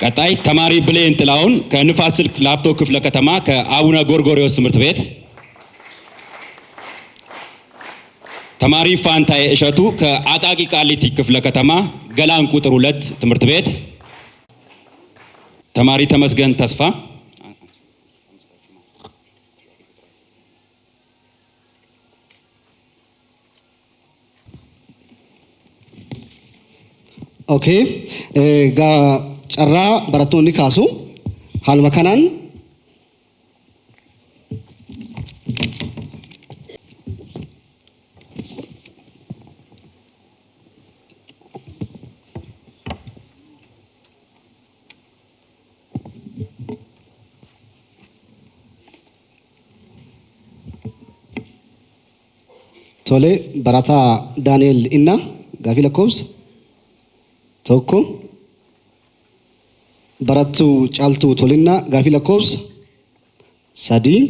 ቀጣይ ተማሪ ብሌን ጥላውን ከንፋስ ስልክ ላፍቶ ክፍለ ከተማ ከአቡነ ጎርጎርዮስ ትምህርት ቤት። ተማሪ ፋንታይ እሸቱ ከአቃቂ ቃሊቲ ክፍለ ከተማ ገላን ቁጥር 2 ትምህርት ቤት። ተማሪ ተመስገን ተስፋ ኦኬ ጋ ጨራ በረቶኒ ካሱ ሃልመከናን ቶሌ በራታ ዳንኤል እና ጋፊ ለኮብስ tokko barattu caaltu tolina gaafii lakkoofsa sadii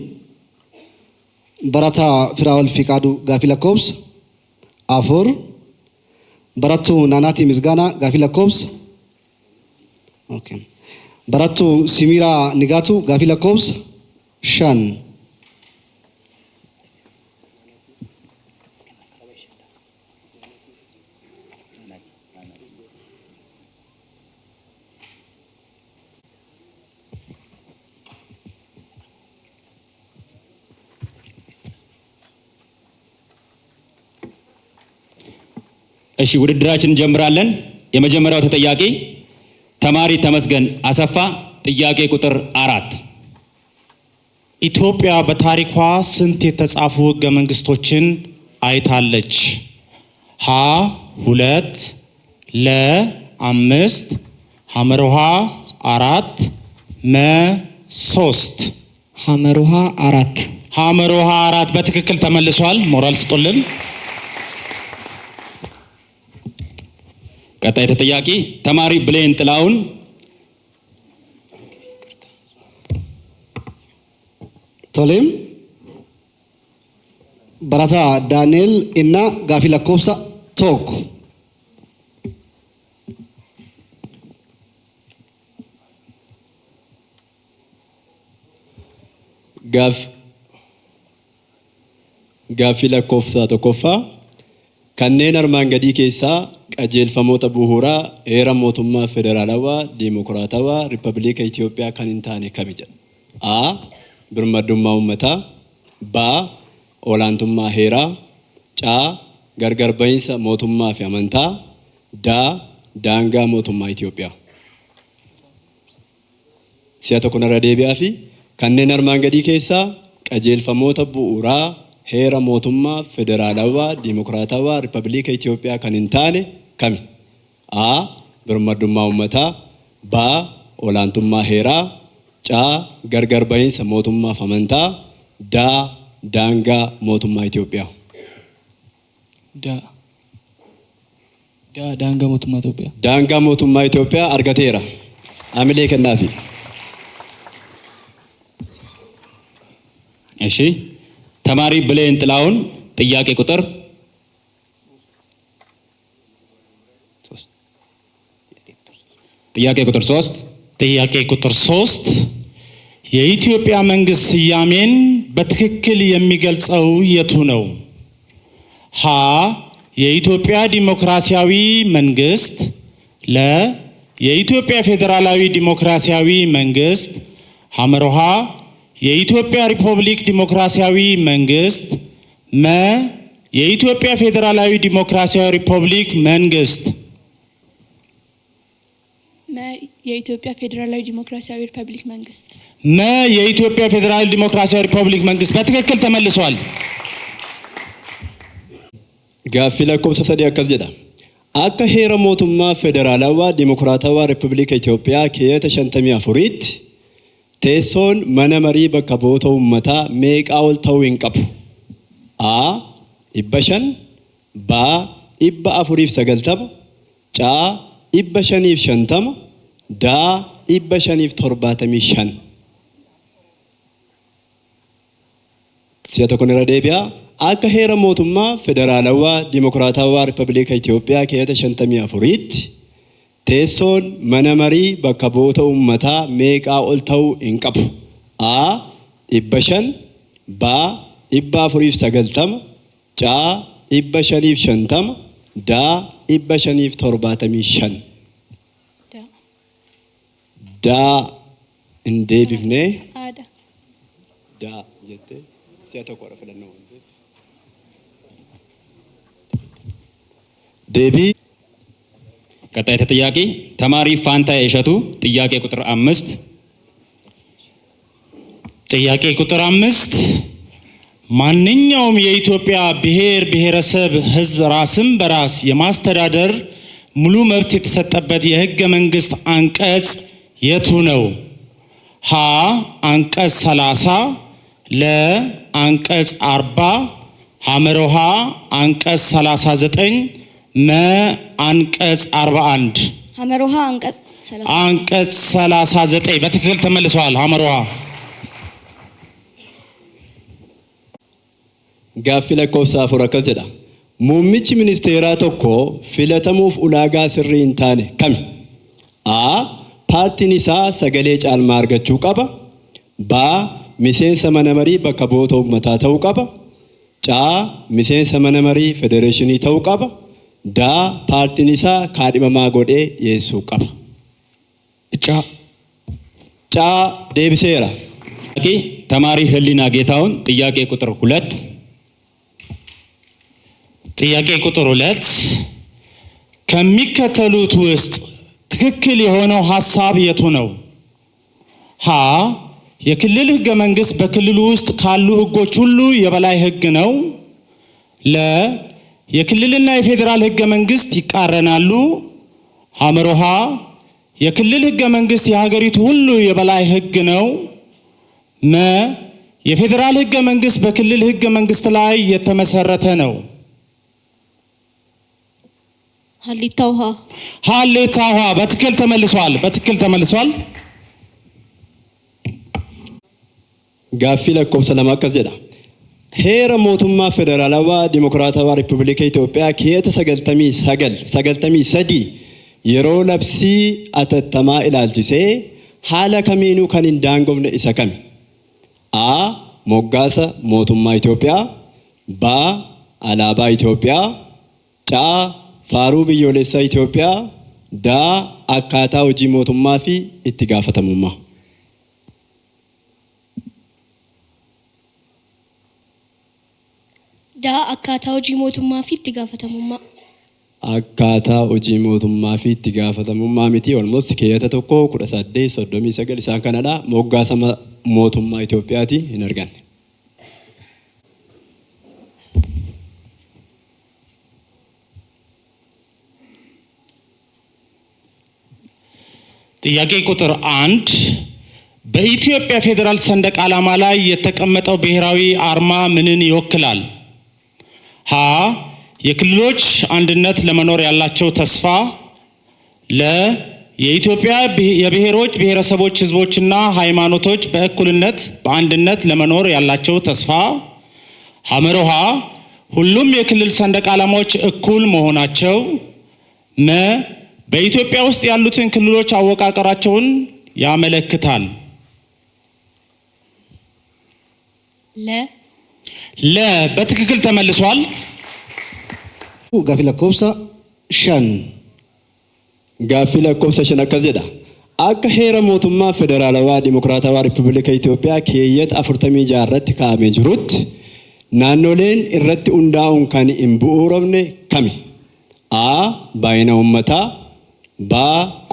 barata firaawal fiqaadu gaafii lakkoofsa afur barattu naanaati misgaana gaafii lakkoofsa okay barattu simira nigaatu gaafii lakkoofsa shan እሺ ውድድራችንን እንጀምራለን። የመጀመሪያው ተጠያቂ ተማሪ ተመስገን አሰፋ ጥያቄ ቁጥር 4 ኢትዮጵያ በታሪኳ ስንት የተጻፉ ህገ መንግስቶችን አይታለች? ሀ 2 ለ 5 ሐመርሃ 4 መ 3 ሐመርሃ 4 ሐመርሃ 4 በትክክል ተመልሷል። ሞራል ስጡልን። ቀጣይ ተጠያቂ ተማሪ ብሌን ጥላውን ቶሌም በራታ ዳንኤል እና ጋፊ ለኮብሳ ቶክ ጋፊ ለኮብሳ ተኮፋ kanneen armaan gadii keessaa qajeelfamoota bu'uuraa heera mootummaa federaalawaa diimokiraatawaa riippaabilika Itoophiyaa kan hin taane kami jedha? A. birmadummaa uummataa B. olaantummaa heeraa C. gargar bahinsa mootummaa fi amantaa D. daangaa mootummaa Itoophiyaa. Si'a tokko narra deebi'aa fi kanneen armaan gadii keessaa qajeelfamoota bu'uuraa heera mootummaa federaalawaa diimokiraatawaa riippaabilika Itoophiyaa kan hin taane kami? A. birmadummaa uummataa B. olaantummaa heeraa C. gargar bahinsa mootummaa fi amantaa D. daangaa mootummaa Itoophiyaa. daangaa mootummaa Itoophiyaa. daangaa mootummaa Itoophiyaa argateera. Amilee kennaafi. እሺ ተማሪ ብሌን ጥላውን ጥያቄ ቁጥር 3 ጥያቄ ቁጥር 3 የኢትዮጵያ መንግስት ስያሜን በትክክል የሚገልጸው የቱ ነው? ሀ የኢትዮጵያ ዲሞክራሲያዊ መንግስት ለ የኢትዮጵያ ፌዴራላዊ ዲሞክራሲያዊ መንግስት ሐመርሃ የኢትዮጵያ ሪፐብሊክ ዲሞክራሲያዊ መንግስት መ የኢትዮጵያ ፌዴራላዊ ዲሞክራሲያዊ ሪፐብሊክ መንግስት የኢትዮጵያ ፌዴራላዊ ዲሞክራሲያዊ ሪፐብሊክ መንግስት መ የኢትዮጵያ ፌዴራላዊ ዲሞክራሲያዊ ሪፐብሊክ መንግስት በትክክል ተመልሷል። ጋፊ ለኮብሳ ሰዲ አከስ ጀዳ akka heera mootummaa federaalawaa diimokiraatawaa riippaabilika Itoophiyaa keeyata 54tti teessoon mana marii bakka bu'oota uummataa meeqaa ol ta'uu hin qabu? A 500 B 490 C 550 D 575 si'a tokko irra deebi'a. Akka heera mootummaa federaalawaa diimokiraatawaa riippaabilika Itoophiyaa keeyata 54tti teessoon mana marii bakka bu'oota uummataa meeqaa ol ta'uu hin qabu? A 500, B 490, C 550, D 575. D hin deebifne. Aada. D jettee si'a tokkodha filannoo. Deebii. ቀጣይ ተጠያቂ ተማሪ ፋንታዬ እሸቱ ጥያቄ ቁጥር 5 ጥያቄ ቁጥር 5 ማንኛውም የኢትዮጵያ ብሔር ብሔረሰብ ህዝብ ራስን በራስ የማስተዳደር ሙሉ መብት የተሰጠበት የህገ መንግስት አንቀጽ የቱ ነው? ሀ አንቀጽ 30፣ ለ አንቀጽ 40፣ ሐመሮሃ አንቀጽ 39፣ መ አንቀጽ 41። ሐመሮሃ አንቀጽ 39። አንቀጽ 39 በትክክል ተመልሷል። ሐመሮሃ Gaaffii lakkoofsa 4 akkas jedha. Muummichi ministeeraa tokko filatamuuf ulaagaa sirrii hin taane kami? A. Paartiin isaa sagalee caalmaa argachuu qaba. B. Miseensa mana marii bakka bu'oota uummataa ta'uu qaba. C. Miseensa mana marii federeeshinii ta'uu qaba. D. Paartiin isaa kaadhimamaa godhee dhiyeessuu qaba. C. Deebiseera. ተማሪ ህሊና ጌታውን ጥያቄ ቁጥር 2 ጥያቄ ቁጥር 2 ከሚከተሉት ውስጥ ትክክል የሆነው ሐሳብ የቱ ነው? ሀ የክልል ህገ መንግስት በክልሉ ውስጥ ካሉ ህጎች ሁሉ የበላይ ህግ ነው። ለ የክልልና የፌዴራል ህገ መንግስት ይቃረናሉ። ሐመሮሃ የክልል ህገ መንግስት የሀገሪቱ ሁሉ የበላይ ህግ ነው። መ የፌዴራል ህገ መንግስት በክልል ህገ መንግስት ላይ የተመሰረተ ነው። ሀሌታ ውሃ። ሀሌታ ውሃ በትክክል ተመልሷል። በትክክል ተመልሷል። Gaaffii lakkoofsa 2 akkas jedha. Heera mootummaa federaalawaa dimokiraatawaa Riippubilika Itoophiyaa keeyyata 93 yeroo labsii atattamaa ilaalchisee haala kamiinuu kan hin daangofne isa kami? A. Moggaasa mootummaa Itoophiyaa. B. Alaabaa Itoophiyaa. C. Faaruu biyyoolessaa Itoophiyaa. D. Akkaataa hojii mootummaa fi itti gaafatamummaa. ዳ akkaataa hojii mootummaa fi itti gaafatamummaa. Akkaataa hojii mootummaa fi itti gaafatamummaa miti. Almost keeyyata tokko 1839 isaan kanadha. Moggaasa mootummaa Itoophiyaati hin arganne. ጥያቄ ቁጥር 1 በኢትዮጵያ ፌዴራል ሰንደቅ ዓላማ ላይ የተቀመጠው ብሔራዊ አርማ ምንን ይወክላል? ሀ የክልሎች አንድነት ለመኖር ያላቸው ተስፋ። ለ የኢትዮጵያ የብሔሮች ብሔረሰቦች ህዝቦችና ሃይማኖቶች በእኩልነት በአንድነት ለመኖር ያላቸው ተስፋ። ሐመሮሃ ሁሉም የክልል ሰንደቅ ዓላማዎች እኩል መሆናቸው። መ በኢትዮጵያ ውስጥ ያሉትን ክልሎች አወቃቀራቸውን ያመለክታል። ለ በትክክል ተመልሷል። Gaaffii lakkoofsa 5 Gaaffii lakkoofsa 5 akkas jedha. Akka heera mootummaa federaalawaa dimokiraatawaa Riippubilika Itoophiyaa keeyyata 46 irratti kaa'amee jirutti naannoleen irratti hundaa'uun kan hin bu'uuramne kami? A. Baay'ina uummataa. B.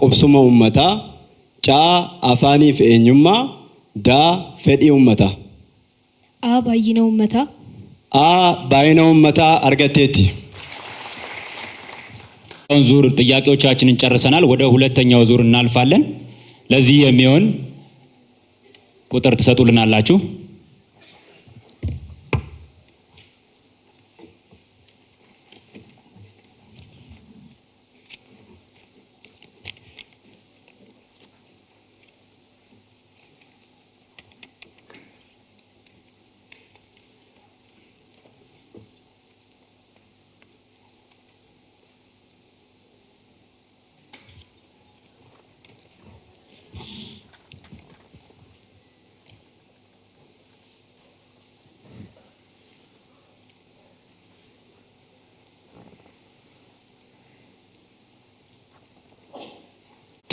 Qubsuma uummataa. C. Afaanii fi eenyummaa. D. Fedhii uummataa. A. baay'ina uummataa. A. Baay'ina uummataa argatteetti. ዙር ጥያቄዎቻችንን ጨርሰናል። ወደ ሁለተኛው ዙር እናልፋለን። ለዚህ የሚሆን ቁጥር ትሰጡልናላችሁ።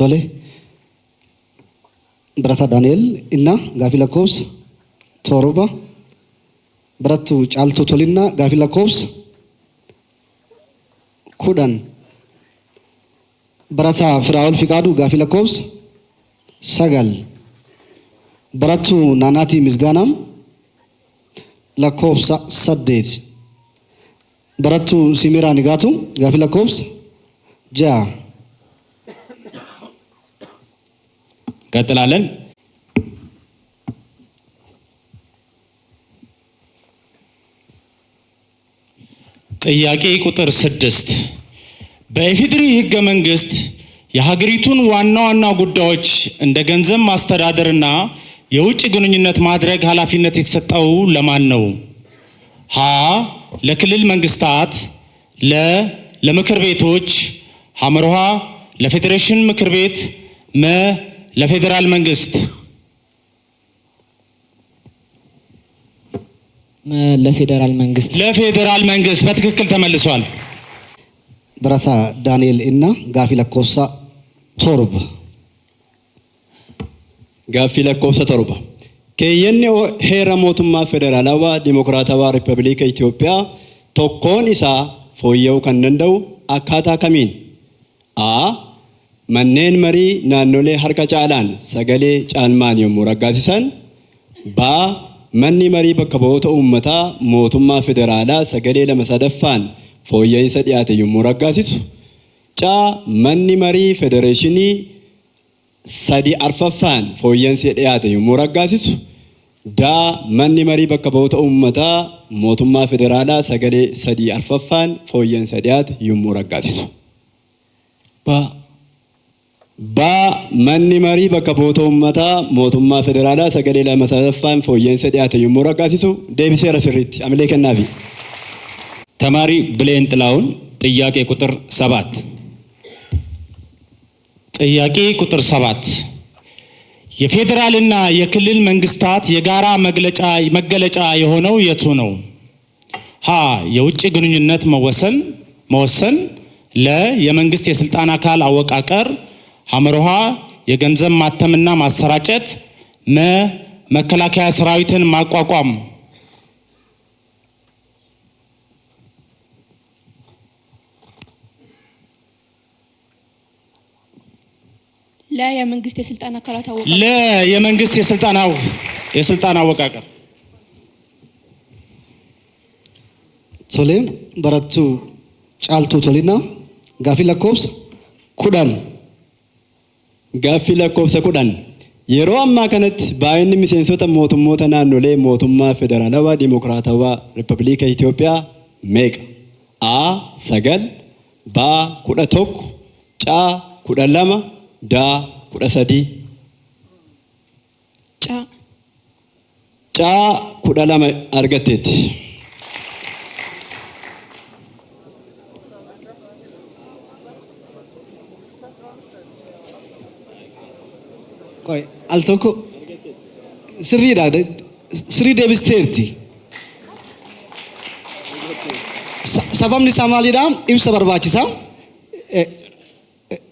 Tole. Barataa Daani'el Innaa gaafii lakkoofsa torba. Barattuu Caaltuu Tolinnaa gaafii lakkoofsa 10. Barataa Firaa'ol Fiqaaduu gaafii lakkoofsa 9. Barattuu Naanaatii Misgaanaam lakkoofsa 8. Barattuu Simiraa Nigaatuu gaafii lakkoofsa 6. ቀጥላለን። ጥያቄ ቁጥር 6 በኢፌዴሪ ሕገ መንግስት የሀገሪቱን ዋና ዋና ጉዳዮች እንደ ገንዘብ ማስተዳደርና የውጭ ግንኙነት ማድረግ ኃላፊነት የተሰጠው ለማን ነው? ሀ ለክልል መንግስታት፣ ለምክር ቤቶች፣ ሐመርሃ ለፌዴሬሽን ምክር ቤት፣ መ ለፌዴራል መንግስት። ለፌዴራል መንግስት። ለፌዴራል መንግስት በትክክል ተመልሷል። Barataa Daani'el Innaa gaafii lakkoofsa torba. Gaaffii lakkoofsa torba. Keeyyanni heera mootummaa federaalawaa dimokiraatawaa Riippaabilika Itoophiyaa tokkoon isaa fooyya'uu kan danda'u akkaataa kamiin? A. Manneen marii naannolee harka caalaan sagalee caalmaan yommuu raggaasisan. B. Manni marii bakka bu'oota uummataa mootummaa federaalaa sagalee 2/3 fooyya'insa dhiyaate yommuu raggaasisu. C. Manni marii federeeshinii 3/4 fooyya'insa dhiyaate yommuu raggaasisu. D. Manni marii bakka bu'oota uummataa mootummaa federaalaa sagalee 3/4 fooyya'insa dhiyaate yommuu raggaasisu. B. Manni marii bakka bu'oota uummataa mootummaa federaalaa sagalee 2/3 fooyya'insa dhiyaate yommuu raggaasisu. Deebiseera sirriitti amilee kennaafi. ተማሪ ብሌን ጥላውን ጥያቄ ቁጥር 7 ጥያቄ ቁጥር 7 የፌዴራልና የክልል መንግስታት የጋራ መገለጫ የሆነው የቱ ነው? ሀ የውጭ ግንኙነት መወሰን፣ ለ የመንግስት የስልጣን አካል አወቃቀር፣ ሐመርሃ የገንዘብ ማተምና ማሰራጨት፣ መ መከላከያ ሰራዊትን ማቋቋም። የመንግስት የስልጣን አካላት አወቃቀር። የመንግስት የስልጣን አወቃቀር። Tole. Barattuu Caaltuu Tolinnaa gaafii lakkoofsa 10. Gaaffii lakkoofsa 10. Yeroo ammaa kanatti baay'inni miseensota mootummoota naannolee mootummaa federaalawaa dimokiraatawaa Riippaabilika Itoophiyaa meeqa? A. 9. B. 11. C. 12. D. 13. C. 12 argatteetti. Qoy al tokko sirriidha. Sirrii deebisteerti. Sababni isaa maalidha? Ibsa barbaachisa.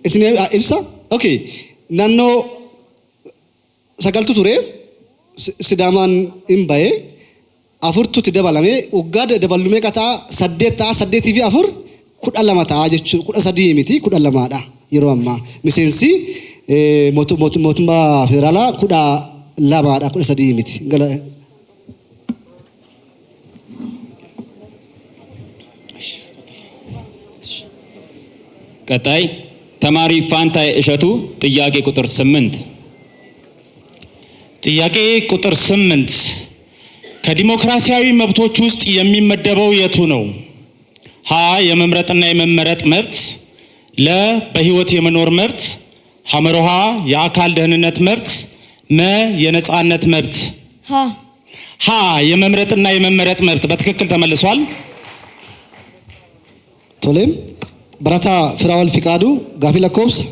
Isin ibsa? Okay. Naannoo 9tu ture. Sidaamaan hin bahe. 4tutti dabalame. Waggaa dabalumee qataa 8 ta'a. 8 fi 4 12 ta'a jechuudha. 13 miti 12dha yeroo ammaa. Miseensi mootummaa federaalaa 12dha. 13 miti. ቀጣይ ተማሪ ፋንታይ እሸቱ ጥያቄ ቁጥር 8 ጥያቄ ቁጥር 8 ከዲሞክራሲያዊ መብቶች ውስጥ የሚመደበው የቱ ነው? ሀ የመምረጥና የመመረጥ መብት፣ ለ በህይወት የመኖር መብት፣ ሐመርሃ የአካል ደህንነት መብት፣ መ የነጻነት መብት። ሀ የመምረጥና የመመረጥ መብት በትክክል ተመልሷል። ቶሌም Barataa Firaa'ol Fiqaaduu gaafii lakkoofsa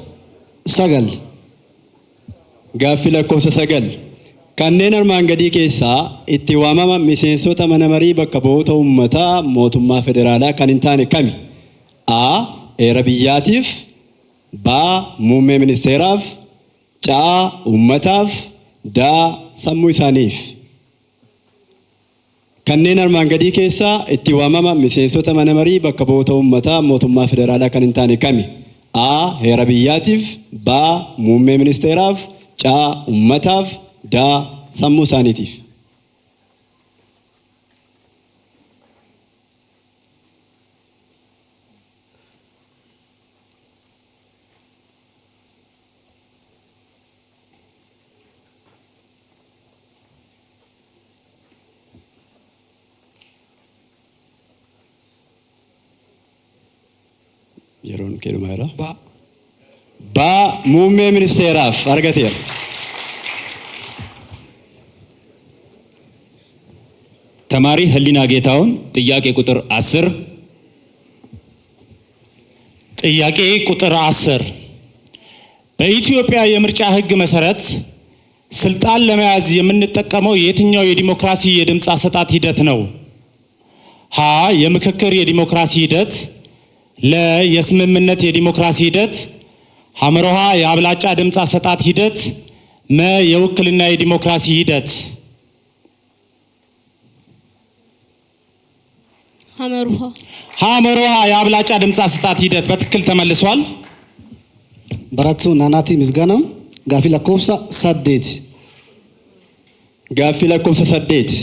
9. Gaaffii lakkoofsa 9. Kanneen armaan gadii keessaa itti waamama miseensota mana marii bakka bu'oota uummataa mootummaa federaalaa kan hin taane kami? A. Heera biyyaatiif. ባ ሙሜ ሚኒስቴራፍ ጫ ኡመታፍ ዳ ሰሙ ኢሳኒፍ kanneen armaan gadii keessaa itti waamama miseensota mana marii bakka bu'oota uummataa mootummaa federaalaa kan hin taane kami? A. Heera biyyaatiif. B. Muummee ministeeraaf. C. Uummataaf. D. Sammuu isaaniitiif. yeroon keeduma jira. Ba muummee ministeeraaf argateera. ተማሪ ህሊና ጌታውን ጥያቄ ቁጥር 10 ጥያቄ ቁጥር 10 በኢትዮጵያ የምርጫ ህግ መሰረት ስልጣን ለመያዝ የምንጠቀመው የትኛው የዲሞክራሲ የድምጽ አሰጣጥ ሂደት ነው? ሀ የምክክር የዲሞክራሲ ሂደት፣ ለ የስምምነት የዲሞክራሲ ሂደት፣ ሐመሮሃ የአብላጫ ድምጽ አሰጣጥ ሂደት፣ መ የውክልና የዲሞክራሲ ሂደት። ሐመሮሃ የአብላጫ ድምጽ አሰጣጥ ሂደት በትክክል ተመልሷል። በራቱ ናናቲ ምስጋናም ጋፊ ለኮብሳ ሳዴት Gaaffii lakkoofsa 8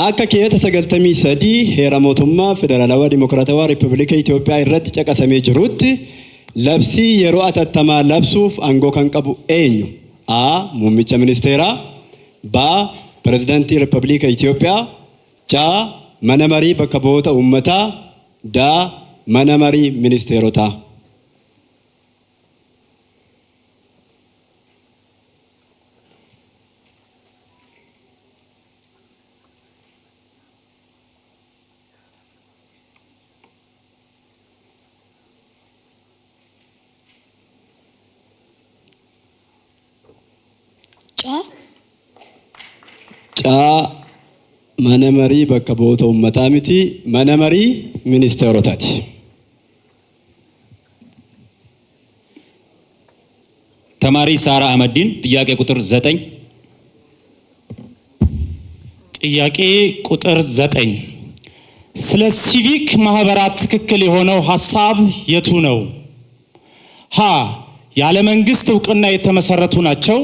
akka keeyyata 93 heera mootummaa federaalawaa dimokiraatawaa riippaabilika Itoophiyaa irratti caqasamee jirutti labsii yeroo atattamaa labsuuf aangoo kan qabu eenyu? A. Muummicha ministeeraa. B. Pirezidaantii riippaabilika Itoophiyaa. C. Mana marii bakka bu'oota uummataa. D. Mana marii ministeerotaa. Caa mana marii bakka bu'oota uummataa miti, mana marii ministeerotaati. ተማሪ ሳራ አህመዲን ጥያቄ ቁጥር 9 ጥያቄ ቁጥር 9 ስለ ሲቪክ ማህበራት ትክክል የሆነው ሐሳብ የቱ ነው? ሀ ያለ መንግስት ዕውቅና የተመሰረቱ ናቸው።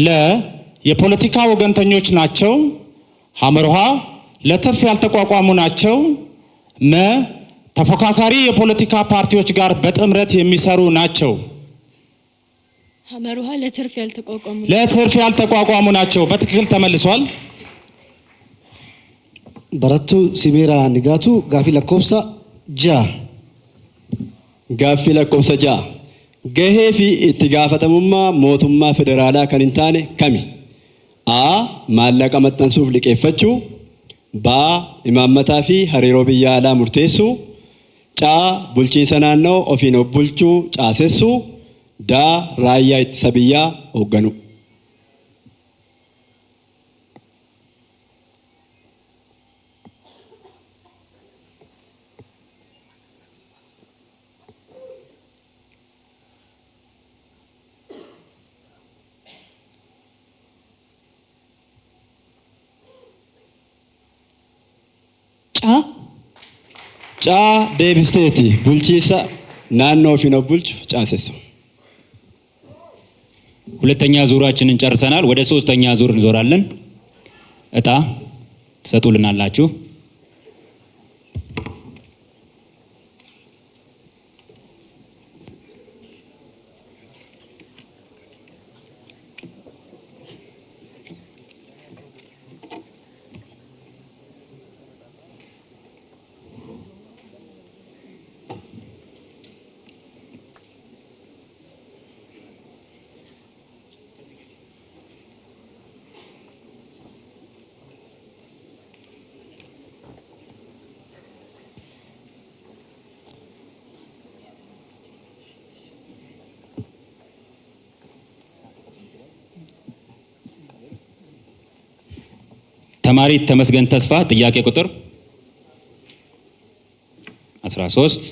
ለ የፖለቲካ ወገንተኞች ናቸው። ሐመርሃ ለትርፍ ያልተቋቋሙ ናቸው። መ ተፎካካሪ የፖለቲካ ፓርቲዎች ጋር በጥምረት የሚሰሩ ናቸው። ሐመርሃ ለትርፍ ያልተቋቋሙ ናቸው በትክክል ተመልሷል። በራቱ ሲሜራ ንጋቱ ጋፊ ለኮብሳ ጃ Gaaffii lakkoofsa 6 gahee fi itti gaafatamummaa mootummaa federaalaa kan hin taane kami? A. Maallaqa maxxansuuf liqeeffachuu. B. Imaammataa fi hariiroo biyya alaa murteessuu. C. Bulchiinsa naannoo ofiin of bulchuu caasessuu. D. Raayyaa ittisa biyyaa hoogganuu. Caa deebisteeti bulchiinsa naannoo ofiin of bulchu caasessu. ሁለተኛ ዙራችንን ጨርሰናል። ወደ ሶስተኛ ዙር እንዞራለን። እጣ ትሰጡልናላችሁ። ተማሪ ተመስገን ተስፋ ጥያቄ ቁጥር 13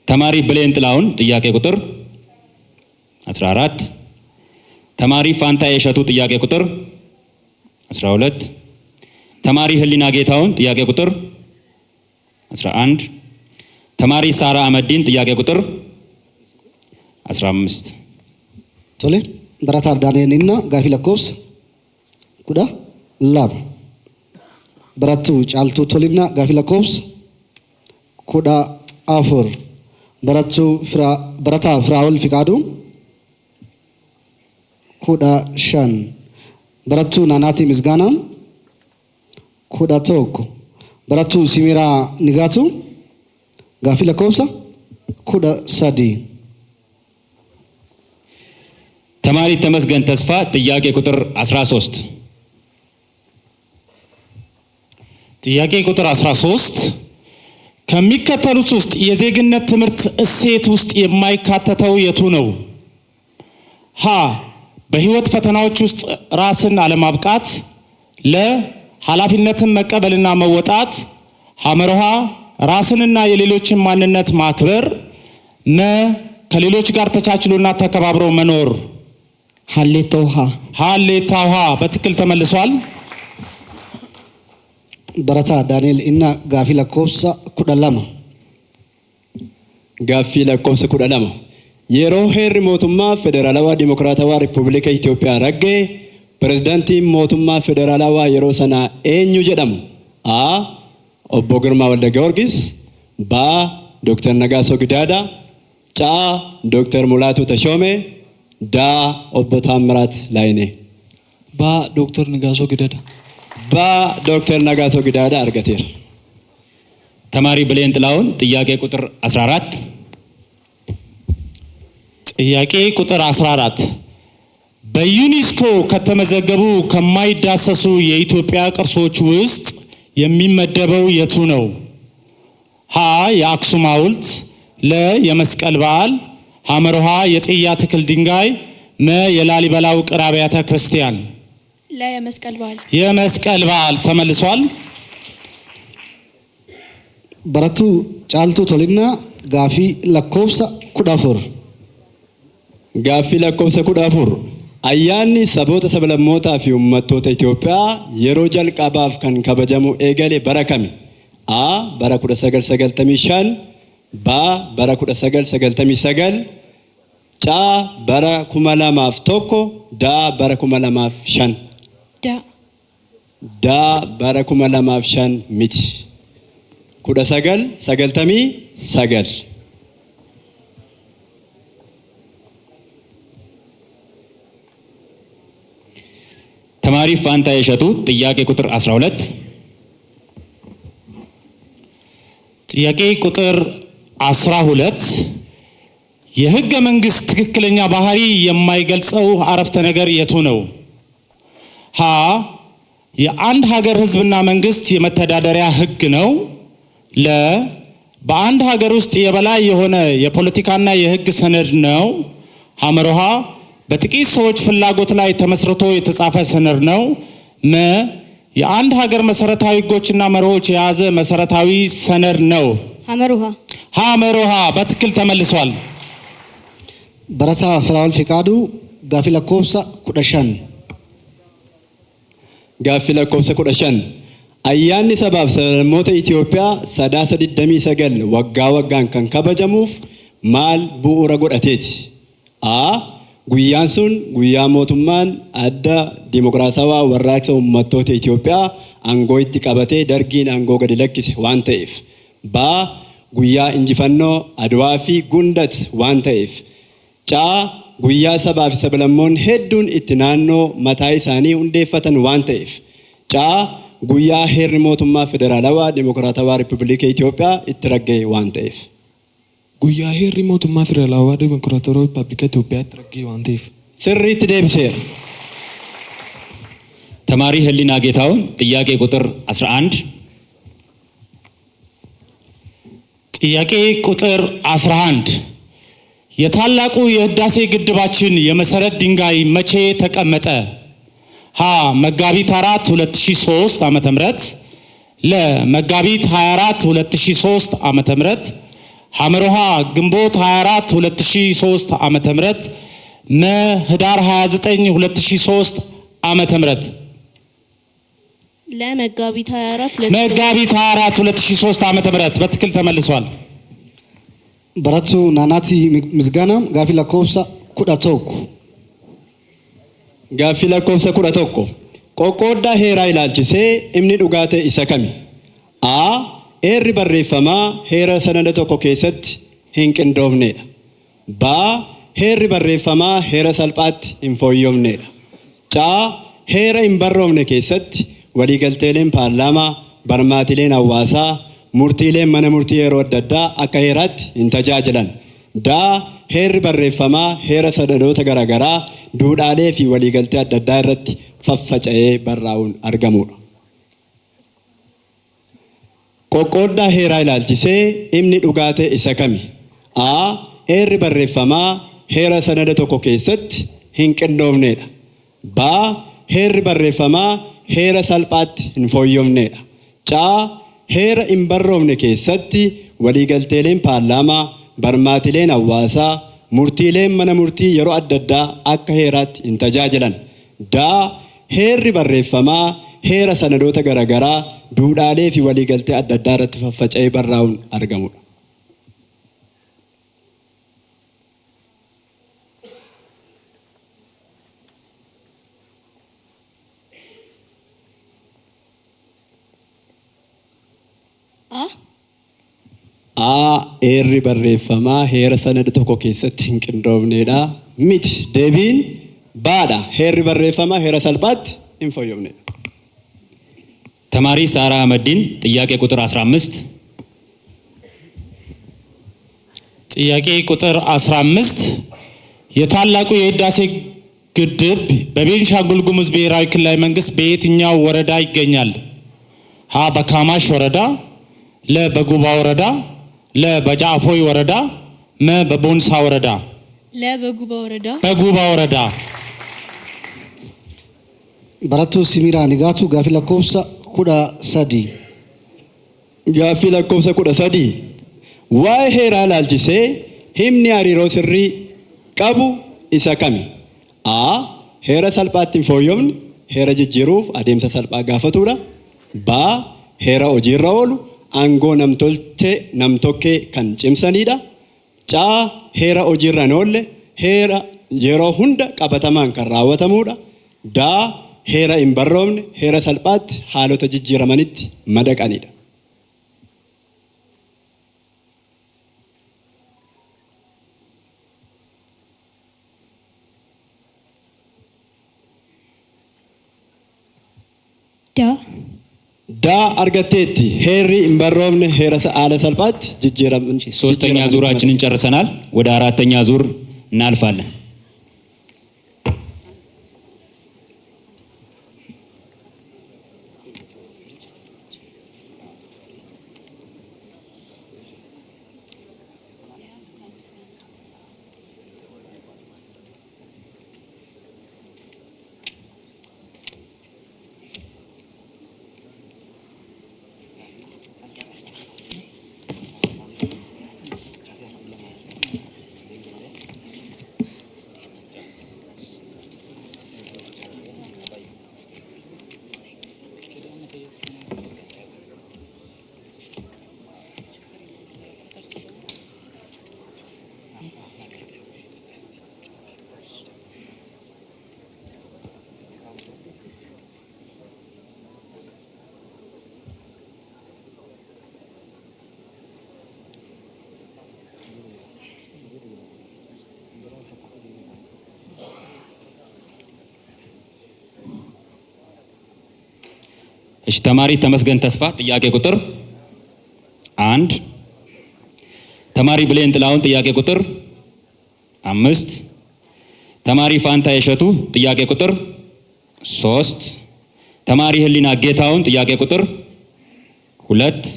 ተማሪ ብሌን ጥላውን ጥያቄ ቁጥር 14 ተማሪ ፋንታዬ እሸቱ ጥያቄ ቁጥር 12 ተማሪ ህሊና ጌታውን ጥያቄ ቁጥር 11 ተማሪ ሳራ አመዲን ጥያቄ ቁጥር 15 Tole, barataa Daani'eliina gaafii lakkoofsa 12. Barattuu Caaltuu Tolinnaa gaafii lakkoofsa 14. Barataa Firaa'ol Fiqaaduu 15. Barattuu Naanaatii Misgaanaa 11. Barattuu Simiraa Nigaatuu gaafii lakkoofsa 13. ተማሪ ተመስገን ተስፋ ጥያቄ ቁጥር 13 ጥያቄ ቁጥር 13 ከሚከተሉት ውስጥ የዜግነት ትምህርት እሴት ውስጥ የማይካተተው የቱ ነው? ሀ በህይወት ፈተናዎች ውስጥ ራስን አለማብቃት፣ ለ ኃላፊነትን መቀበልና መወጣት፣ ሐመርሃ ራስንና የሌሎችን ማንነት ማክበር፣ መ ከሌሎች ጋር ተቻችሎና ተከባብሮ መኖር። ሀሌታ ውሃ በትክክል ተመልሷል። Barataa Daani'eliina gaafii lakkoofsa 12. Gaaffii lakkoofsa 12. Yeroo heerri mootummaa federaalawaa dimokiraatawaa Riippubilika Itoophiyaa raggee pirezidaantiin mootummaa federaalawaa yeroo sanaa eenyu jedhamu? A. Obbo Girmaa Walda Giyoorgis, B. Dr. Nagaasoo Gidaadaa, C. Dr. Mulaatu Tashoomee, D. Obbo Taammiraat Laayinee. ባ ዶክተር ነጋሶ ገዳዳ B. Dr. Nagaasoo Gidaadaa argateera. ተማሪ ብሌን ጥላውን ጥያቄ ቁጥር 14 ጥያቄ ቁጥር 14 በዩኔስኮ ከተመዘገቡ ከማይዳሰሱ የኢትዮጵያ ቅርሶች ውስጥ የሚመደበው የቱ ነው? ሀ የአክሱም ሐውልት፣ ለ የመስቀል በዓል፣ ሐመርሃ የጥያ ትክል ድንጋይ፣ መ የላሊበላ ውቅር አብያተ ክርስቲያን። ለመስቀል በዓል የመስቀል በዓል ተመልሷል። Barattuu Caaltuu Tolinnaa gaafii lakkoofsa 14. Gaaffii lakkoofsa 14. Ayyaanni saboota sablammootaa fi uummattoota Itoophiyaa yeroo jalqabaaf kan kabajamu eegale bara kami? A. bara 1995, B. bara 1999, C. bara 2001, D. bara 2005. ዳ D. bara 2005 miti. 1999. ተማሪ ፋንታዬ እሸቱ ጥያቄ ቁጥር 12 ጥያቄ ቁጥር 12 የህገ መንግስት ትክክለኛ ባህሪ የማይገልጸው አረፍተ ነገር የቱ ነው? ሀ የአንድ ሀገር ህዝብና መንግስት የመተዳደሪያ ህግ ነው። ለ በአንድ ሀገር ውስጥ የበላይ የሆነ የፖለቲካና የህግ ሰነድ ነው። ሐመርሃ በጥቂት ሰዎች ፍላጎት ላይ ተመስርቶ የተጻፈ ሰነድ ነው። መ የአንድ ሀገር መሰረታዊ ህጎችና መርሆች የያዘ መሰረታዊ ሰነድ ነው። ሐመርሃ በትክክል ተመልሷል። Barataa Firaa'ol Fiqaaduu gaafii lakkoofsa 15. Gaaffii lakkoofsa 15. Ayyaanni sabaaf sablammoota Itoophiyaa 29 waggaa waggaan kan kabajamuuf maal bu'uura godhateeti? A. Guyyaan sun guyyaa mootummaan adda dimokiraatawaa warraaqsa uummattoota Itoophiyaa aangoo itti qabatee dargiin aangoo gadi lakkise waan ta'eef. B. Guyyaa injifannoo Adwaa fi Gundat waan ta'eef. C. Guyyaa sabaaf sablammoon hedduun itti naannoo mataa isaanii hundeeffatan waan ta'eef. C. Guyyaa heerri mootummaa federaalawaa dimokiraatawaa Riippubilika Itoophiyaa itti ragga'e waan ta'eef. guyyaa heerri mootummaa federaalawaa dimokiraatawaa riippaabilika Itoophiyaatti ragga'e waan ta'eef Sirriitti deebiseera. ተማሪ ህሊና ጌታውን ጥያቄ ቁጥር 11 ጥያቄ ቁጥር 11 የታላቁ የህዳሴ ግድባችን የመሰረት ድንጋይ መቼ ተቀመጠ? ሀ መጋቢት 4 2003 ዓመተ ምህረት፣ ለ መጋቢት 24 2003 ዓመተ ምህረት፣ ሐመርሃ ግንቦት 24 2003 ዓመተ ምህረት፣ ህዳር 29 2003 ዓመተ ምህረት ለመጋቢት 24 መጋቢት 24 2003 ዓመተ ምህረት በትክክል ተመልሷል። በረቱ ናናቲ ምስጋና ጋፊ ለኮብሳ ኩዳቶኩ ጋፊ ለኮብሳ ኩዳቶኩ ቆቆዳ ሄራ ይላልችሴ እምኒ ዱጋቴ ኢሰከሚ አ ኤሪ በሬፈማ ሄራ ሰነደ ቶኮ ኬሰት ሂንቅንዶፍኔዳ ባ ሄሪ በሬፈማ ሄራ ሰልጳት ኢንፎዮምኔዳ ጫ ሄራ ኢንበሮምኔ ኬሰት waliigalteeleen paarlaamaa barmaatileen hawaasaa murtiileen mana murtii yeroo adda addaa akka heeraatti hin tajaajilan daa heerri barreeffamaa heera sanadoota garaagaraa duudhaalee fi waliigaltee adda addaa irratti faffaca'ee barraa'uun argamudha. Qoqqooddaa heeraa ilaalchisee dhimmi dhugaatee isa kami? A. Heerri barreeffamaa heera sanada tokko keessatti hin qindoofnedha. B. Heerri barreeffamaa heera salphaatti hin fooyyomnedha. Caa heera hin barroofne keessatti waliigalteeleen paarlaamaa barmaatileen hawaasaa murtiileen mana murtii yeroo adda addaa akka heeraatti hin tajaajilan. Daa heerri barreeffamaa heera sanadoota garaagaraa duudhaalee fi waliigaltee adda addaa irratti faffaca'ee barraa'uun argamudha. Heerri barreeffamaa heera sanada tokko keessatti hin qindoofnedha. Miti deebiin baadha. Heerri barreeffamaa heera salphaatti hin fooyyomnedha. ተማሪ ሳራ አህመዲን ጥያቄ ቁጥር 15 ጥያቄ ቁጥር 15 የታላቁ የህዳሴ ግድብ በቤንሻንጉል ጉሙዝ ብሔራዊ ክልላዊ መንግስት በየትኛው ወረዳ ይገኛል? ሀ በካማሽ ወረዳ፣ ለ በጉባ ወረዳ፣ ለ በጃፎይ ወረዳ፣ መ በቦንሳ ወረዳ። ለ በጉባ ወረዳ። በጉባ ወረዳ። በረቱ ሲሚራ ንጋቱ ጋፊ ለኮብሳ ኩዳ ሰዲ ጋፊ ለኮብሳ ኩዳ ሰዲ ዋይ ሄራ ላልቺሴ ሂምኒ አሪሮ ስሪ ቀቡ ኢሳ ከሚ? አ ሄረ ሰልጳትን ፎዮምን ሄረ ጅጅሩፍ አዴምሰ ሰልጳ ጋፈቱዳ። ባ ሄረ ሆጂራ ኦሉ አንጎ ነምቶልቼ ነምቶኬ ከን ጭምሰኒዳ። ጫ ሄረ ሆጂራ ኖለ ሄረ የሮ ሁንደ ቀበተማን ከን ራወተሙዳ። ዳ ሄረ ኢንበሮምነ ሄረ ሰልጳት ሃሎተ ጅጅረመኒት መደቀኒዳ። ዳ አርገቴቲ ሄሪ ኢንበሮምነ ሄረ አለ ሰልጳት ጅጅረመን። ሶስተኛ ዙራችንን ጨርሰናል። ወደ አራተኛ ዙር እናልፋለን። እሺ ተማሪ ተመስገን ተስፋ ጥያቄ ቁጥር 1። ተማሪ ብሌን ጥላውን ጥያቄ ቁጥር 5። ተማሪ ፋንታ የሸቱ ጥያቄ ቁጥር 3። ተማሪ ህሊና ጌታውን ጥያቄ ቁጥር 2።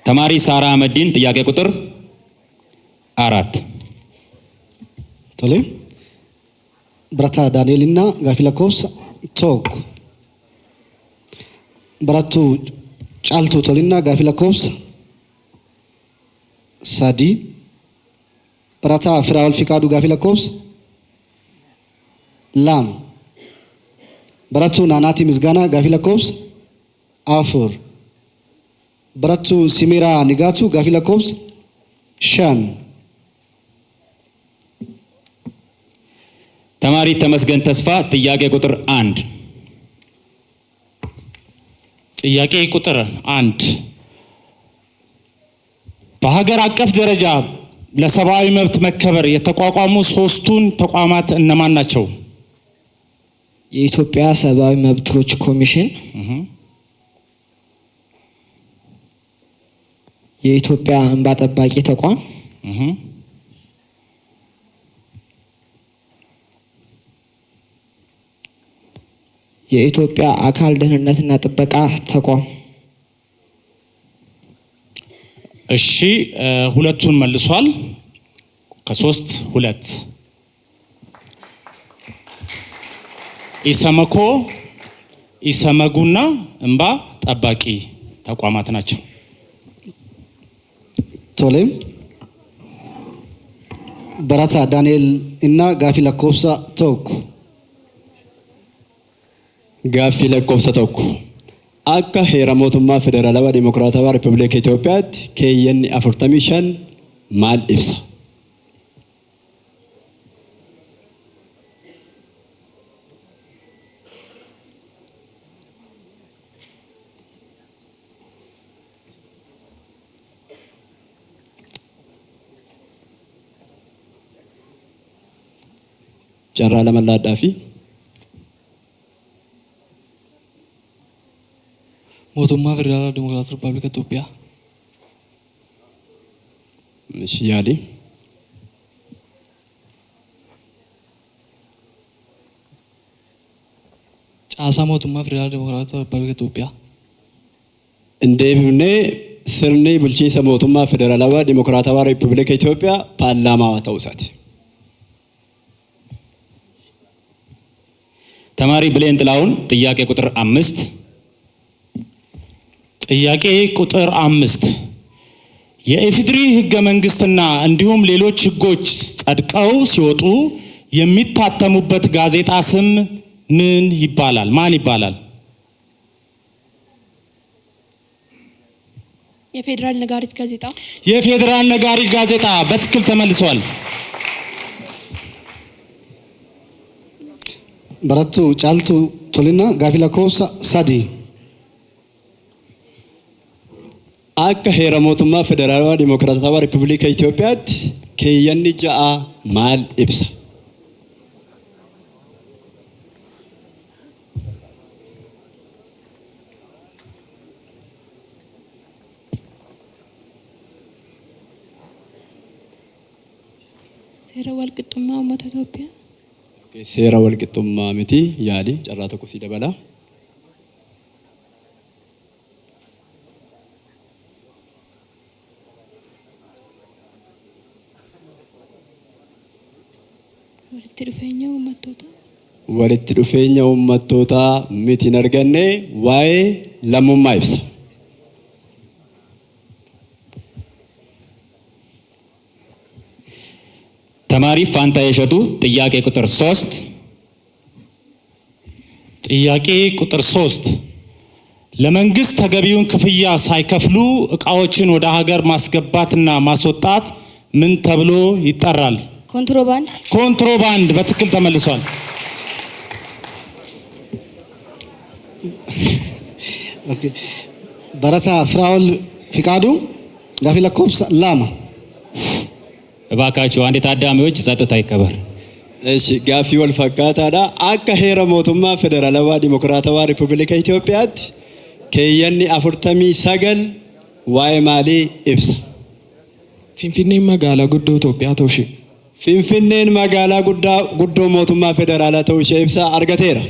ተማሪ ሳራ አህመዲን ጥያቄ ቁጥር 4። ቶሌ ብረታ ዳንኤልና ጋፊ ለኮብሳ ቶክ በረቱ ጫልቱ ቶሊና ጋፊ ለኮብሳ ሳዲ በረታ ፍራውል ፊቃዱ ጋፊ ለኮብሳ ላም በረቱ ናናቲ ምስጋና ጋፊ ለኮብስ አፉር በረቱ ሲሚራ ንጋቱ ጋፊ ለኮብስ ሸን ተማሪ ተመስገን ተስፋ ጥያቄ ቁጥር 1 ጥያቄ ቁጥር 1 በሀገር አቀፍ ደረጃ ለሰብአዊ መብት መከበር የተቋቋሙ ሶስቱን ተቋማት እነማን ናቸው? የኢትዮጵያ ሰብአዊ መብቶች ኮሚሽን፣ የኢትዮጵያ እንባ ጠባቂ ተቋም፣ የኢትዮጵያ አካል ደህንነትና ጥበቃ ተቋም። እሺ ሁለቱን መልሷል። ከሶስት ሁለት ኢሰመኮ ኢሰመጉና እንባ ጠባቂ ተቋማት ናቸው። ቶሌም በረታ ዳንኤል እና ጋፊ ለኮብሳ ቶኩ Gaaffii lakkoofsa tokko akka heera mootummaa federaalawaa dimokiraatawaa riippaabilika Itoophiyaatti keeyyanni 45 maal ibsa? Carraa lama laadhaafi mootummaa federaalaa dimokiraatii riippaabilika Itoophiyaa. yaali Caasaa mootummaa federaalaa dimokiraatii riippaabilika Itoophiyaa. Indeebifnee sirni bulchiinsa mootummaa federaalawaa dimokiraatawaa riippaabilika Itoophiyaa paarlaamaa ta'uu isaati. ተማሪ ብሌን ጥላሁን ጥያቄ ቁጥር 5 ጥያቄ ቁጥር 5 የኢፌዴሪ ህገ መንግስትና እንዲሁም ሌሎች ህጎች ጸድቀው ሲወጡ የሚታተሙበት ጋዜጣ ስም ምን ይባላል? ማን ይባላል? የፌዴራል ነጋሪት ጋዜጣ። የፌዴራል ነጋሪት ጋዜጣ በትክክል ተመልሷል። በረቱ ጫልቱ ቶሊና ጋፊ ለኮብሳ ሳዲ Akka heera mootummaa federaalawaa dimokiraatawaa riippaabilika Itoophiyaatti keeyyanni 6 maal ibsa? seera walqixxummaa uummata Itoophiyaa. Seera walqixxummaa miti yaali carraa tokko si dabala. walitti dhufeenya uummattootaa miti hin arganne waa'ee lammummaa ibsa. ተማሪ ፋንታ የሸቱ ጥያቄ ቁጥር 3 ጥያቄ ቁጥር 3 ለመንግስት ተገቢውን ክፍያ ሳይከፍሉ እቃዎችን ወደ ሀገር ማስገባትና ማስወጣት ምን ተብሎ ይጠራል? ኮንትሮባንድ። ኮንትሮባንድ በትክክል ተመልሷል። ኦኬ በረታ ፍራውል ፍቃዱ ጋፊ ለኮብሳ ላማ እባካችሁ አንድ ታዳሚዎች ጸጥታ ይከበር። እሺ gaaffii wal fakkaataadha. Akka heera mootummaa federaalawaa dimokiraatawaa riippaabilika Itoophiyaatti keeyyanni 49 waa'ee maalii ibsa? Finfinneen magaalaa guddoo Itoophiyaa ta'uu ishee. Finfinneen magaalaa guddoo mootummaa federaalaa ta'uu ishee ibsa argateera.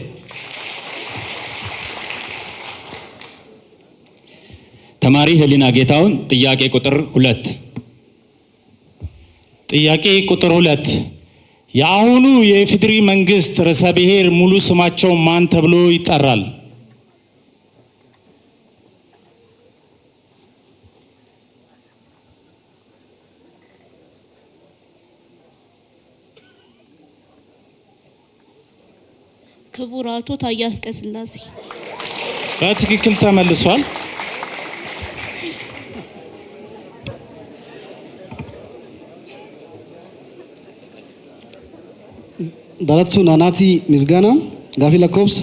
ተማሪ ህሊና ጌታውን ጥያቄ ቁጥር 2 ጥያቄ ቁጥር 2 የአሁኑ የኢፌዴሪ መንግስት ርዕሰ ብሔር ሙሉ ስማቸው ማን ተብሎ ይጠራል? ክቡር አቶ ታዬ አጽቀሥላሴ። በትክክል ተመልሷል። በረቱ ናናቲ ምስጋና ጋፊ ለኮብስ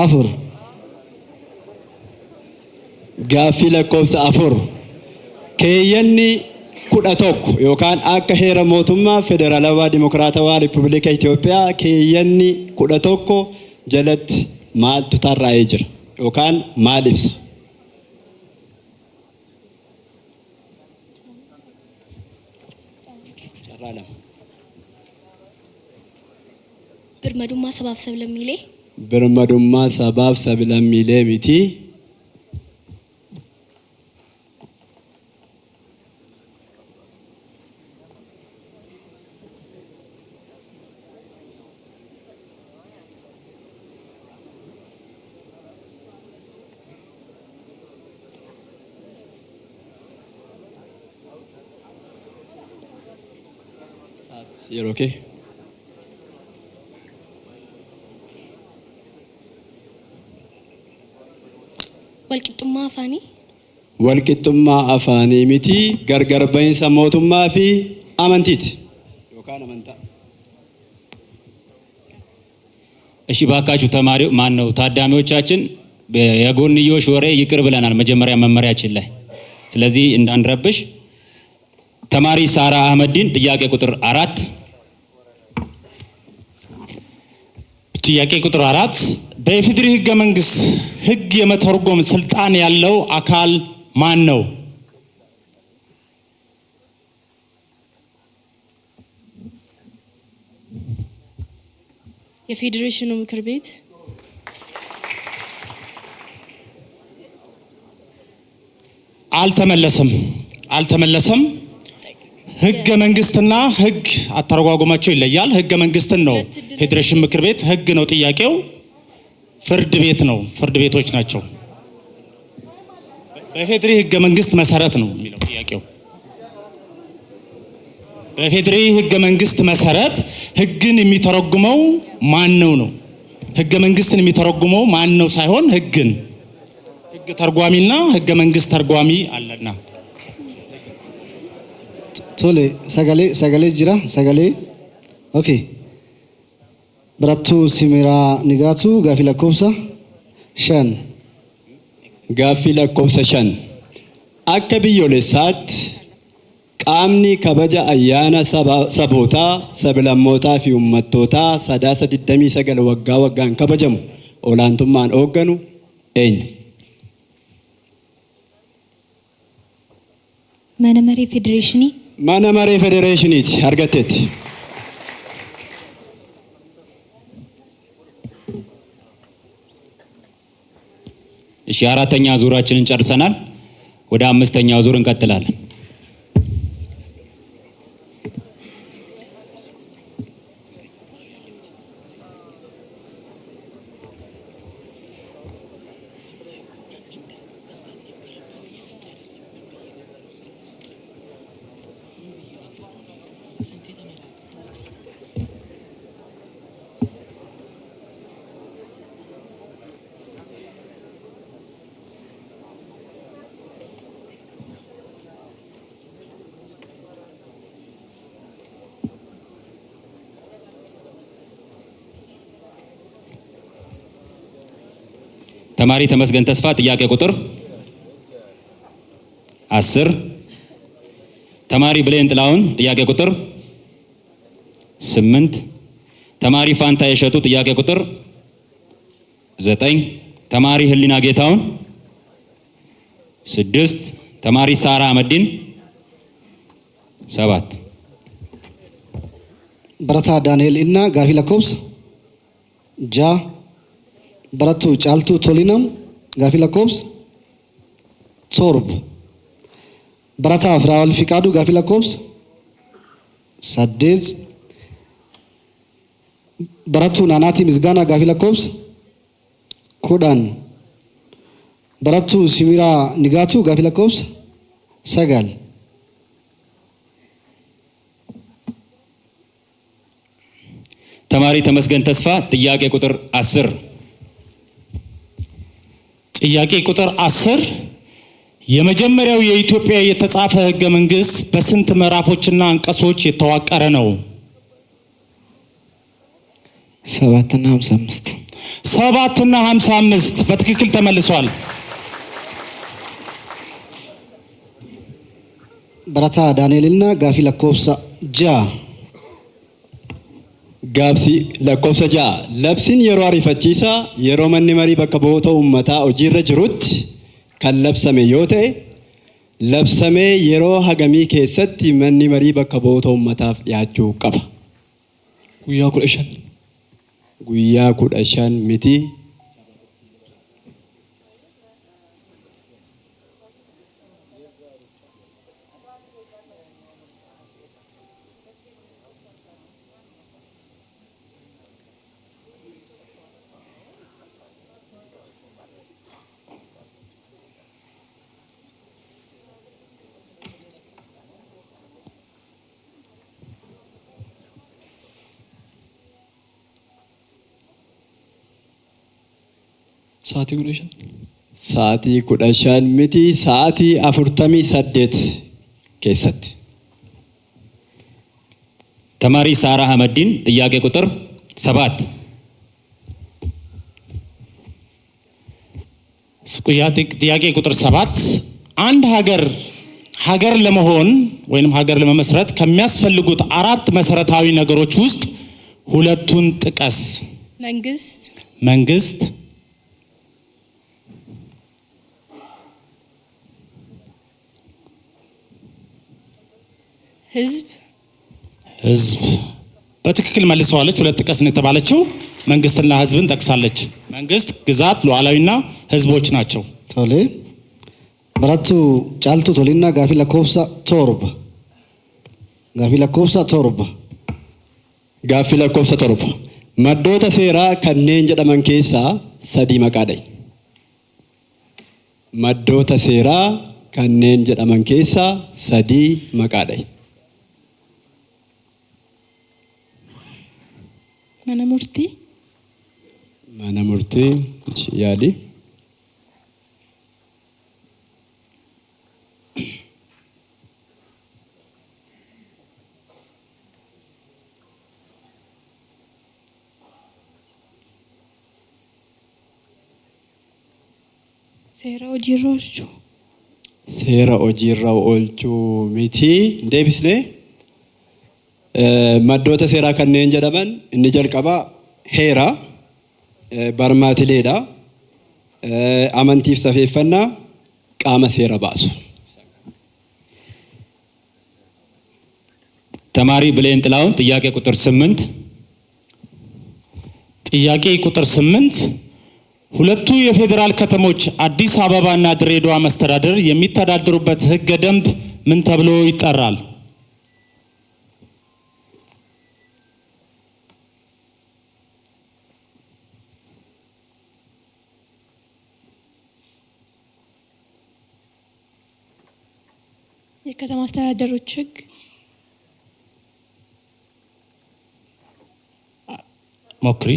አፉር Gaaffii lakkoofsa afur keeyyanni 11 yookaan akka heera mootummaa federaalawaa dimokiraatawaa Riippubilika Itoophiyaa keeyyanni 11 jalatti maaltu tarraa'ee jira yookaan maal ibsa? birmadummaa sabaaf sablammiilee Birmadummaa sabaaf sablammiilee miti. You're okay? walqixxummaa afaanii Walqixxummaa afaanii miti gargar bahinsa mootummaa fi amantiiti yookaan amantaa. እሺ ባካችሁ ተማሪው ማን ነው ታዳሚዎቻችን የጎንዮሽ ወሬ ይቅር ብለናል መጀመሪያ መመሪያችን ላይ። ስለዚህ እንዳንረብሽ። ተማሪ ሳራ አህመዲን ጥያቄ ቁጥር 4 ጥያቄ ቁጥር 4 በኢፌዴሪ ህገ መንግስት ህግ የመተርጎም ስልጣን ያለው አካል ማን ነው? የፌዴሬሽኑ ምክር ቤት አልተመለሰም። ህገ መንግስትና ህግ አተረጓጎማቸው ይለያል። ህገ መንግስትን ነው ፌዴሬሽን ምክር ቤት፣ ህግ ነው ጥያቄው። ፍርድ ቤት ነው፣ ፍርድ ቤቶች ናቸው። በፌዴሪ ህገ መንግስት መሰረት ነው የሚለው ጥያቄው። በፌዴሪ ህገ መንግስት መሰረት ህግን የሚተረጉመው ማን ነው ነው። ህገ መንግስትን የሚተረጉመው ማን ነው ሳይሆን ህግን። ህግ ተርጓሚና ህገ መንግስት ተርጓሚ አለና። ቶሌ ሰገሌ ጅራ ሰገሌ ኦኬ በረቱ ሲሚራ ንጋቱ ጋፊ ለኮብሳ ሸን Gaaffii lakkoofsa 5 akka biyyoolessaatti qaamni kabaja ayyaana sabootaa, sablammootaa fi uummattootaa sadaasa 29 waggaa waggaan kabajamu olaantummaan hoogganu eenyu? mana maree ፌዴሬሽኒ Mana maree federeeshiniiti argatteetti. እሺ አራተኛ ዙራችንን ጨርሰናል። ወደ አምስተኛው ዙር እንቀጥላለን። ተማሪ ተመስገን ተስፋ ጥያቄ ቁጥር 10 ተማሪ ብሌን ጥላውን ጥያቄ ቁጥር 8 ተማሪ ፋንታ የሸቱ ጥያቄ ቁጥር 9 ተማሪ ህሊና ጌታውን 6 ተማሪ ሳራ አህመዲን 7 በረታ ዳንኤል እና ጋፊ ለኮብስ ጃ በረቱ ጫልቱ ቶሊናም ጋፊ ለኮብስ ቶርብ በረታ ፍራውል ፊቃዱ ጋፊ ለኮብስ ሰዴት በረቱ ናናቲ ምስጋና ጋፊ ለኮብስ ኩዳን በረቱ ሲሚራ ንጋቱ ጋፊ ለኮብስ ሰጋል ተማሪ ተመስገን ተስፋ ጥያቄ ቁጥር 10 ጥያቄ ቁጥር 10 የመጀመሪያው የኢትዮጵያ የተጻፈ ህገ መንግስት በስንት ምዕራፎችና አንቀጾች የተዋቀረ ነው? 7 እና 55 7 እና 55 በትክክል ተመልሷል። በረታ ዳንኤልና ጋፊ ለኮብሳ ጃ Gaafsi lakkoofsa 6 labsiin yeroo ariifachiisaa yeroo manni marii bakka bu'oota uummataa hojiirra jirutti kan labsame yoo ta'e labsamee yeroo hagamii keessatti manni marii bakka bu'oota uummataaf dhiyaachuu qaba. Guyyaa 15. Guyyaa 15 miti. Sa'aatii 15. Sa'aatii 15 miti. Sa'aatii 48 keessatti. ተማሪ ሳራ አህመዲን ጥያቄ ቁጥር 7 ጥያቄ ቁጥር 7 አንድ ሀገር ለመሆን ወይንም ሀገር ለመመስረት ከሚያስፈልጉት 4 መሰረታዊ ነገሮች ውስጥ ሁለቱን ጥቀስ። መንግስት፣ ህዝብ በትክክል መልሰዋለች። ሁለት ጥቀስ ነው የተባለችው። መንግስትና ህዝብን ጠቅሳለች። መንግስት፣ ግዛት፣ ሉዓላዊና ህዝቦች ናቸው። ቶሌ በረቱ ጫልቱ ቶሊና ጋፊ ለኮብሳ ቶርባ Gaaffii lakkoofsa 7 maddoota seeraa kanneen jedhaman keessaa 3 maqaadha. Maddoota seeraa kanneen jedhaman keessaa 3 maqaadha. Mana murtii yaali. Seera hojiirra oolchuu miti. Deebisnee maddoota seeraa kanneen jedhaman inni jalqabaa heera, barmaatileedha, amantiif safeeffannaa, qaama seera baasu. ተማሪ ብሌን ጥላውን ጥያቄ ቁጥር 8 ጥያቄ ቁጥር 8 ሁለቱ የፌዴራል ከተሞች አዲስ አበባና ድሬዳዋ መስተዳድር የሚተዳደሩበት ህገ ደንብ ምን ተብሎ ይጠራል? የከተማ አስተዳደሮች ህግ ሞክሪ።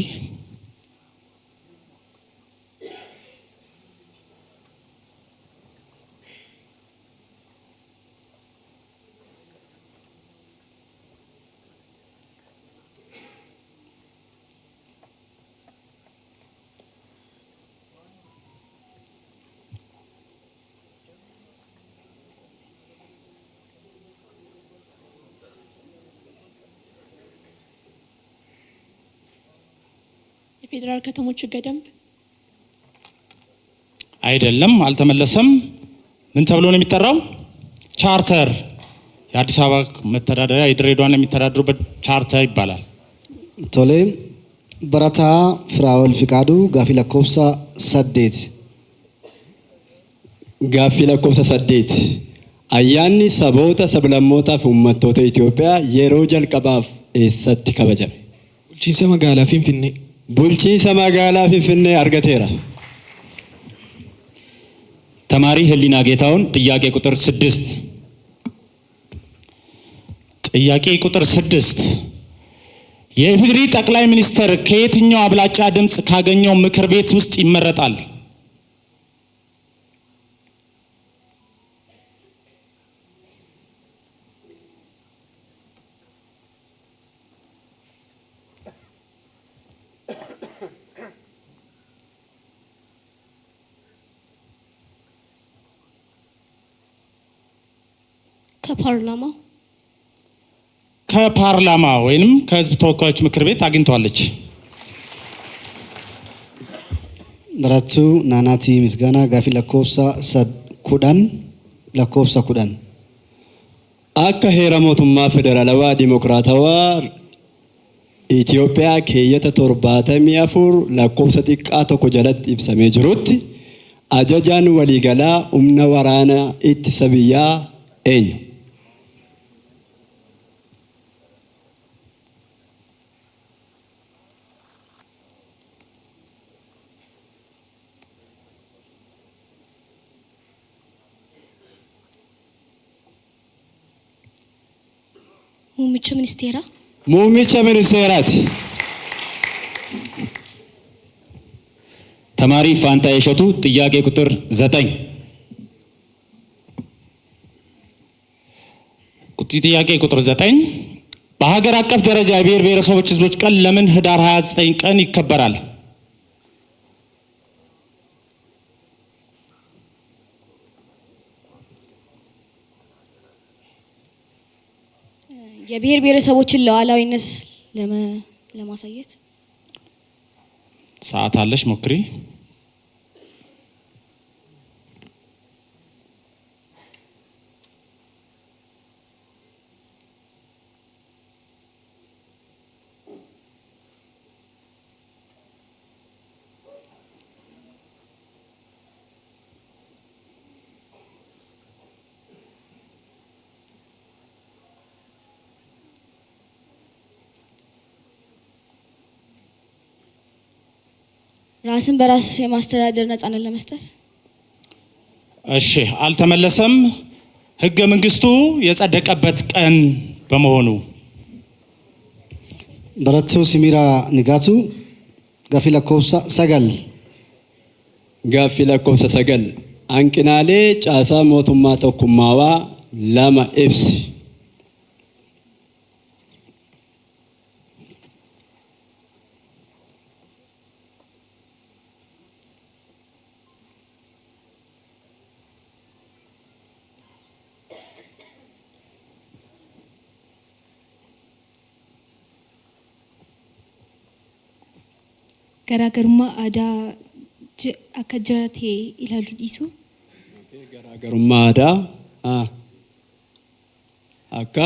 የፌዴራል ከተሞች ህገ ደንብ አይደለም፣ አልተመለሰም። ምን ተብሎ ነው የሚጠራው? ቻርተር። የአዲስ አበባ መተዳደሪያ የድሬዳዋን የሚተዳደሩበት ቻርተር ይባላል። ቶሌ በረታ ፍራኦል ፍቃዱ ጋፊ ለኮብሳ 8 Gaaffii lakkoofsa 8 ayyaanni saboota sablammootaa fi uummattoota Itoophiyaa yeroo jalqabaaf eessatti kabajame? Bulchiinsa magaalaa Finfinnee. Bulchiinsa magaalaa Finfinnee argateera. ተማሪ ህሊና ጌታውን ጥያቄ ቁጥር 6 ጥያቄ ቁጥር 6 የኢፌዴሪ ጠቅላይ ሚኒስትር ከየትኛው አብላጫ ድምፅ ካገኘው ምክር ቤት ውስጥ ይመረጣል? ከፓርላማ ወይንም ከህዝብ ተወካዮች ምክር ቤት አግኝቷለች። በራቱ ናናቲ ምስጋና ጋፊ ለኮብሳ ኩዳን አካ ሄራ ሞቱማ ፌደራላዋ ዲሞክራታዋ ኢትዮጵያ ከየተ ቶርባተሚ አፉር ለኮብሳ ጢቃ ቶኮ ጀለት ኢብሰሜ ጅሩት አጃጃን ወሊገላ ኡምነ ወራና ኢትሰብያ ኤኝ ሙሚቻ ሚኒስቴራት ተማሪ ፋንታ የሸቱ ጥያቄ ቁጥር 9 ጥያቄ ቁጥር 9 በሀገር አቀፍ ደረጃ የብሔር ብሔረሰቦች ህዝቦች ቀን ለምን ህዳር 29 ቀን ይከበራል? የብሔር ብሔረሰቦችን ሉዓላዊነት ለማሳየት። ሰዓት አለሽ፣ ሞክሪ። ራስን በራስ የማስተዳደር ነፃነት ለመስጠት። እሺ፣ አልተመለሰም። ህገ መንግስቱ የጸደቀበት ቀን በመሆኑ። በራቱ ሲሚራ ንጋቱ ጋፊ ለኮብሳ ሰገል አንቅናሌ ጫሳ ሞቱማ ቶኩማዋ ለማ ኢብስ ገራገሩማ አዳ አከጅራቴ ይላሉ ዲሱ ገራገሩማ አዳ አካ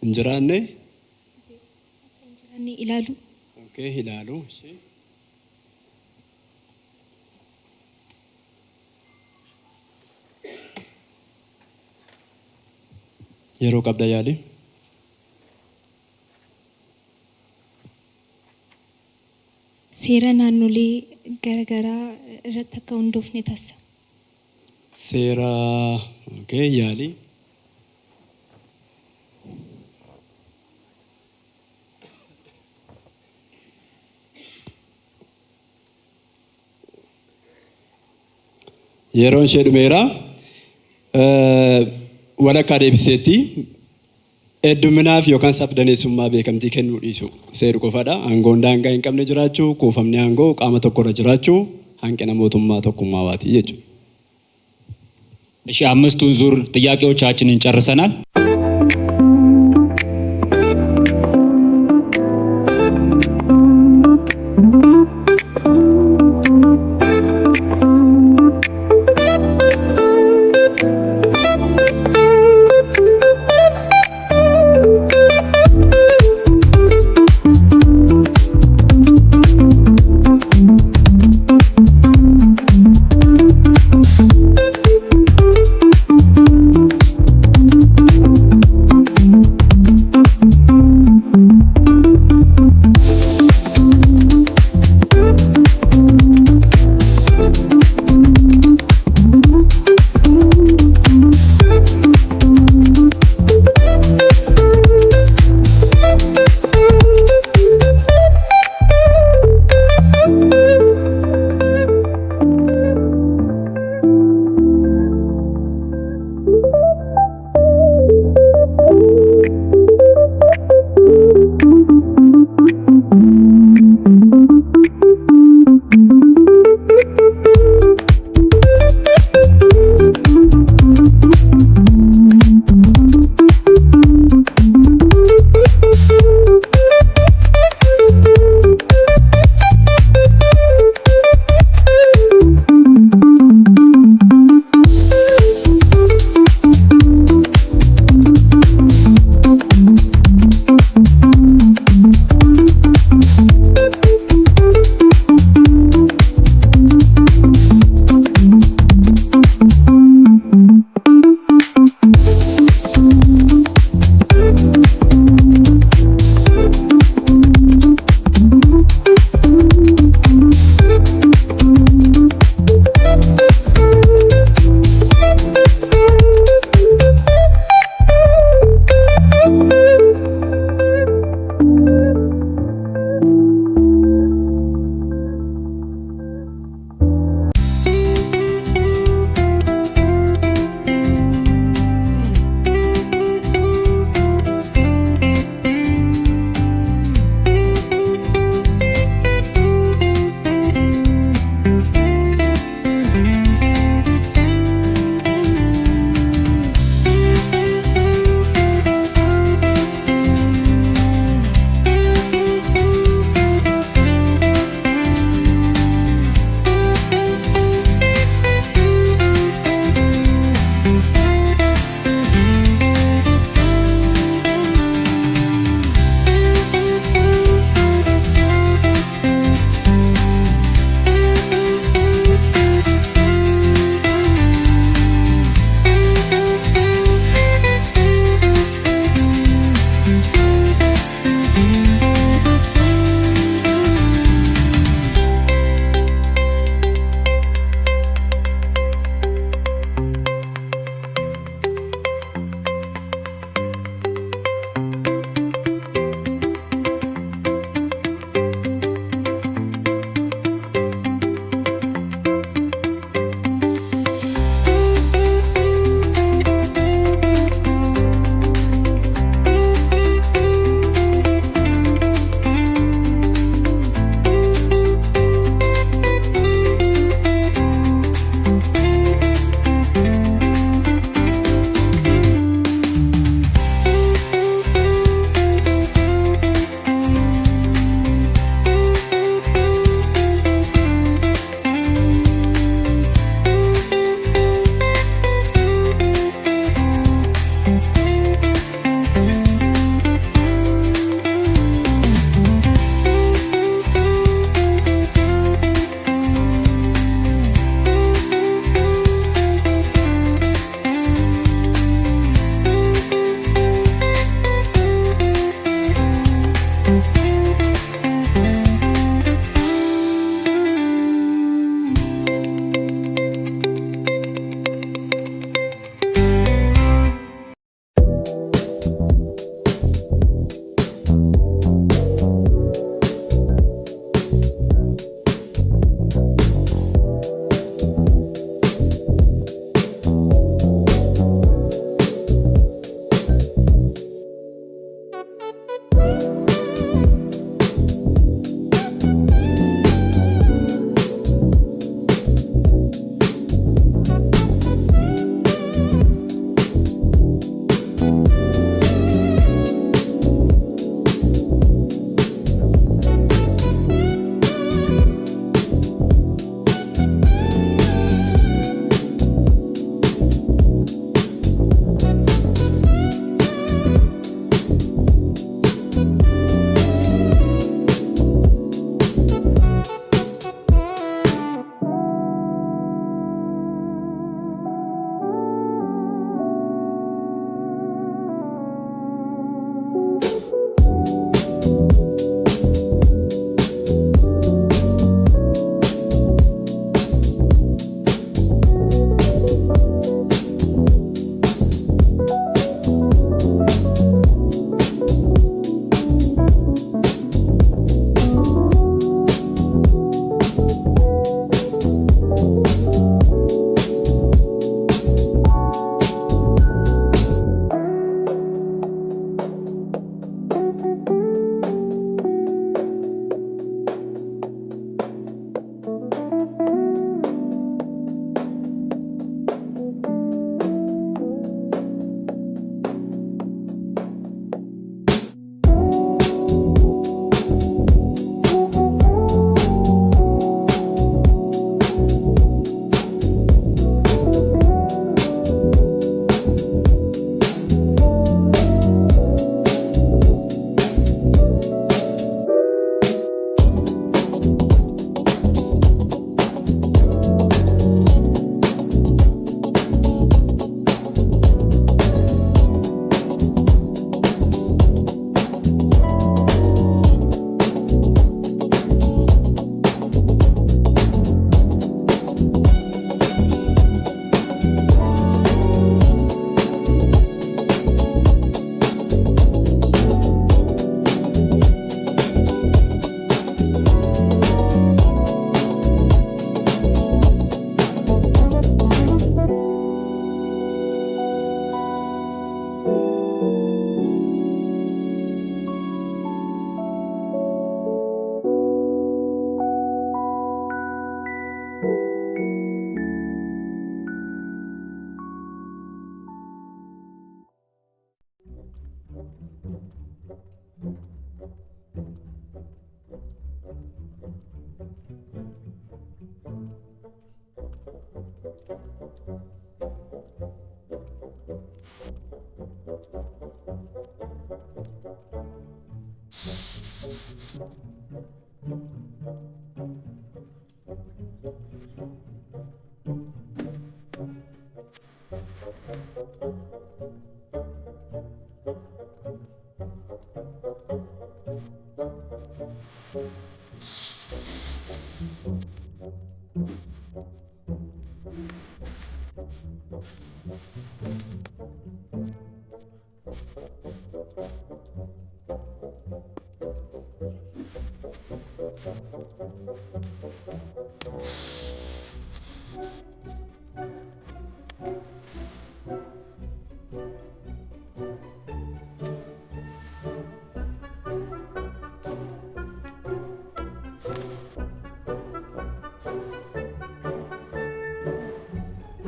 እንጀራኔ ይላሉ። ኦኬ ይላሉ። እሺ የሮ ቀብዳ ያለ ሴራ ናኖሌ ገረገራ ረተካ ወንዶፍኔ ታሳ ሴራ ኦኬ ያሊ የሮን ሸድሜራ ወለካ ደብሴቲ ኤዱምናፍ ዮካን sabdaneessummaa beekamtii kennuu dhiisu seeru qofaadha. Aangoon daangaa hin qabne jiraachuu, kuufamni aangoo qaama tokkorra jiraachuu hanqina mootummaa tokkummaati jechuudha. እሺ፣ አምስቱን ዙር ጥያቄዎቻችንን ጨርሰናል።